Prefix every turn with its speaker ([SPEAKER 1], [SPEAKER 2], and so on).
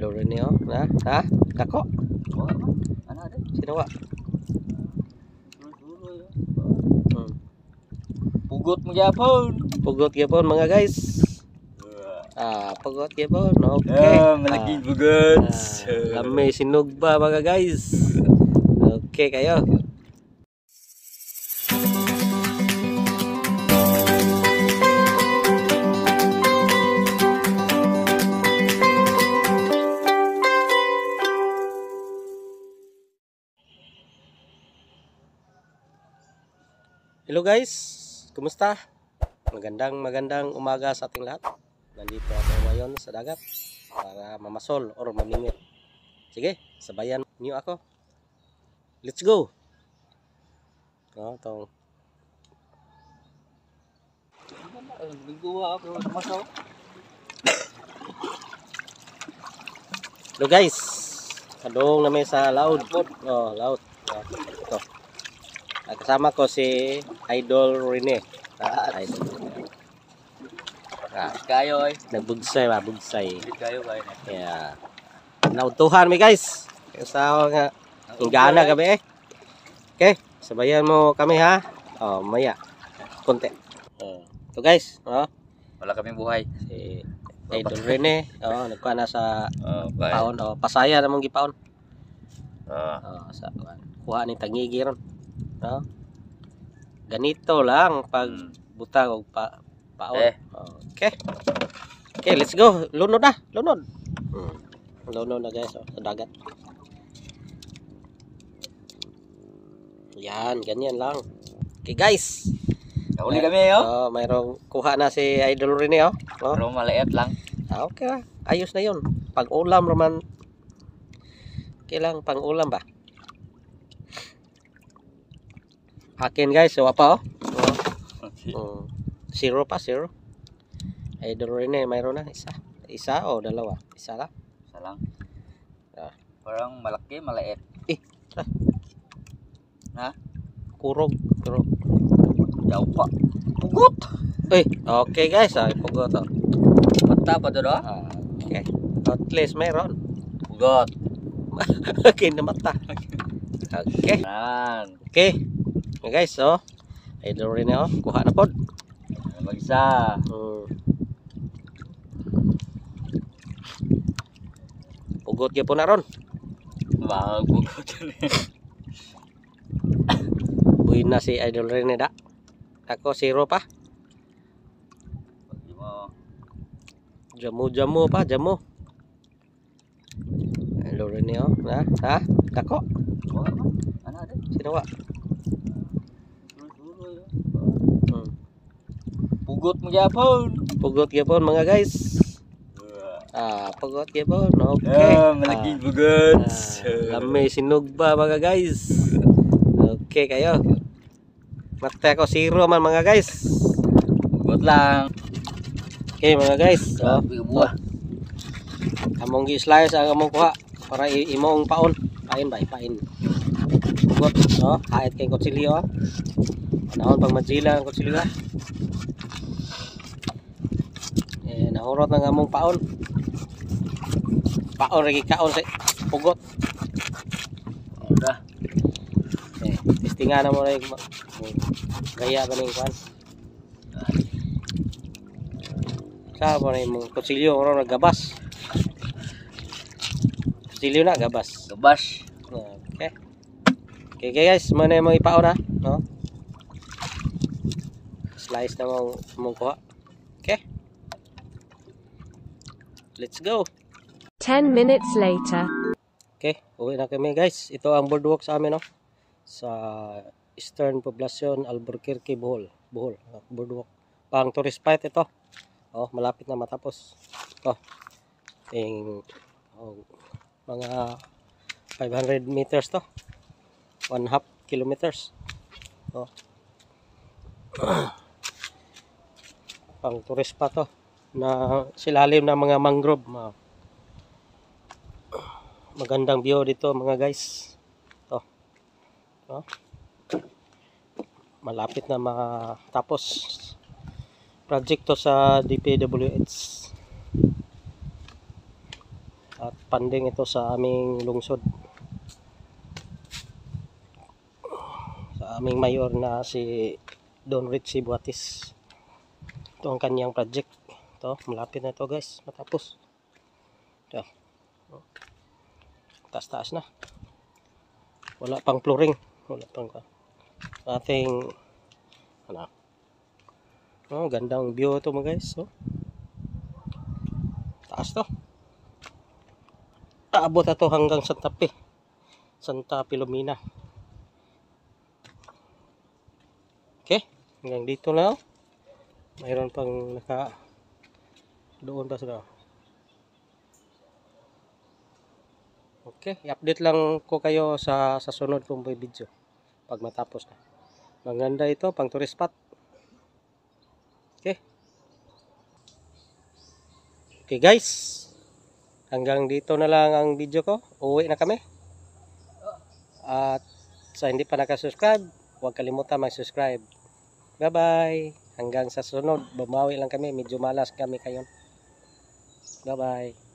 [SPEAKER 1] Loro niyo, ha? Dako.
[SPEAKER 2] Ano ada?
[SPEAKER 1] Sino wa?
[SPEAKER 2] Pugot mo gyapon.
[SPEAKER 1] Pugot gyapon mga guys. Pugot gyapon. Okay.
[SPEAKER 2] Malaki pugot.
[SPEAKER 1] Lami sinugba mga guys. Okay kayo. Hello guys, kumusta? Magandang umaga sa ating lahat. Nandito ako ngayon sa dagat para mamasol or mamingit. Sige, sabayan niyo ako. Let's go! Itong hello guys, kadong na may sa laut. Laut. Ito. Kasama ko si Idol Rene. Idol.
[SPEAKER 2] Kayo ay.
[SPEAKER 1] Nagbugsay ba? Bugsay.
[SPEAKER 2] Kayo kayo.
[SPEAKER 1] Yeah. Nautuhan mi guys. Sa nga ingana gabi eh. Okay, sabayan mo kami ha. Maya. Konti. Ito guys,
[SPEAKER 2] Wala kaming buhay.
[SPEAKER 1] si Idol Rene, nagkuha na sa paon,
[SPEAKER 2] Paon.
[SPEAKER 1] pasaya namang gipaon. Sa kuha ni tangigi ron. Ganito lang pag butang og paon. Okay. Okay, let's go. Lunod na, lunod. Lunod na guys, sa dagat. Yan, ganyan lang. Okay guys.
[SPEAKER 2] Huli kami
[SPEAKER 1] Mayroong kuha na si Idol Rene
[SPEAKER 2] Pero maliit lang.
[SPEAKER 1] Okay lah. Ayos na yun. Pag ulam naman. Kailang pang ulam ba? Akin guys, so apa zero pa, zero. Idol Rene, mayroon na isa. Isa o dalawa? Isa lang.
[SPEAKER 2] Isa lang. Parang malaki, maliit.
[SPEAKER 1] Kurog.
[SPEAKER 2] Jauh pa. Pugot.
[SPEAKER 1] Okay guys, pugot to.
[SPEAKER 2] Mata pa doon
[SPEAKER 1] Okay. At least mayroon.
[SPEAKER 2] Pugot.
[SPEAKER 1] Kinamata. Okay. Okay. Guys, Idol Rene kuha na pod.
[SPEAKER 2] Mag-isa.
[SPEAKER 1] Pugot gyapon na ron.
[SPEAKER 2] Pugot.
[SPEAKER 1] Buhin na si Idol Rene da. Ako zero pa. Jamu pa, jamu. Idol Rene ha? Dako.
[SPEAKER 2] Ano ada?
[SPEAKER 1] Sino wa?
[SPEAKER 2] Pugot mo gyapon.
[SPEAKER 1] Pugot gyapon mga guys. Pugot gyapon. Okay.
[SPEAKER 2] Malaki pugot.
[SPEAKER 1] Lami sinugba mga guys. Okay kayo. Mata ko zero man mga guys.
[SPEAKER 2] Pugot lang.
[SPEAKER 1] Okay mga guys.
[SPEAKER 2] Buah.
[SPEAKER 1] Among gi-slice ang among kuha para imong paon. Pain ba? Pain. Pugot. Kahit kay kutsilyo. Panahon pang madsila ang kutsilyo. Nahurot ng among paon. Paon lagi kaon sa pugot. Testingan na mo na yung gaya ba na yung kwan. Saan mo na yung kutsilyo ng nagabas. Kutsilyo na, gabas.
[SPEAKER 2] Gabas.
[SPEAKER 1] Okay. Okay guys, muna yung mga ipaon ha. Slice na mong kuha. Okay. Let's go.
[SPEAKER 3] 10 minutes later.
[SPEAKER 1] Okay, uwi na kami guys. Ito ang boardwalk sa amin sa Eastern Poblacion, Albuquerque, Bohol. Boardwalk. Pang tourist spot ito. Malapit na matapos. Mga 500 meters to. 1/2 kilometers. Pang tourist spot to. Na silalim ng mga mangrove. Magandang view dito mga guys. Malapit na matapos project to sa DPWH. At panding ito sa aming lungsod. Sa aming mayor na si Don Richie Buatis. Ito ang kanyang project. Ito, malapit na ito guys, matapos. Ito. Taas-taas na. Wala pang flooring. Wala pang ating ano. Oh, gandang view ito mga guys. Oh. Taas to. Aabot na to hanggang Santa Filomena. Okay, hanggang dito na. Mayroon pang doon pa sila. Okay, i-update lang ko kayo sa sunod kong video pag matapos na. Maganda ito, pang tourist spot. Okay. Okay guys, hanggang dito na lang ang video ko. Uuwi na kami. At sa hindi pa nakasubscribe, huwag kalimutan mag-subscribe. Bye-bye. Hanggang sa sunod, bumawi lang kami. Medyo malas kami kayon. Bye-bye.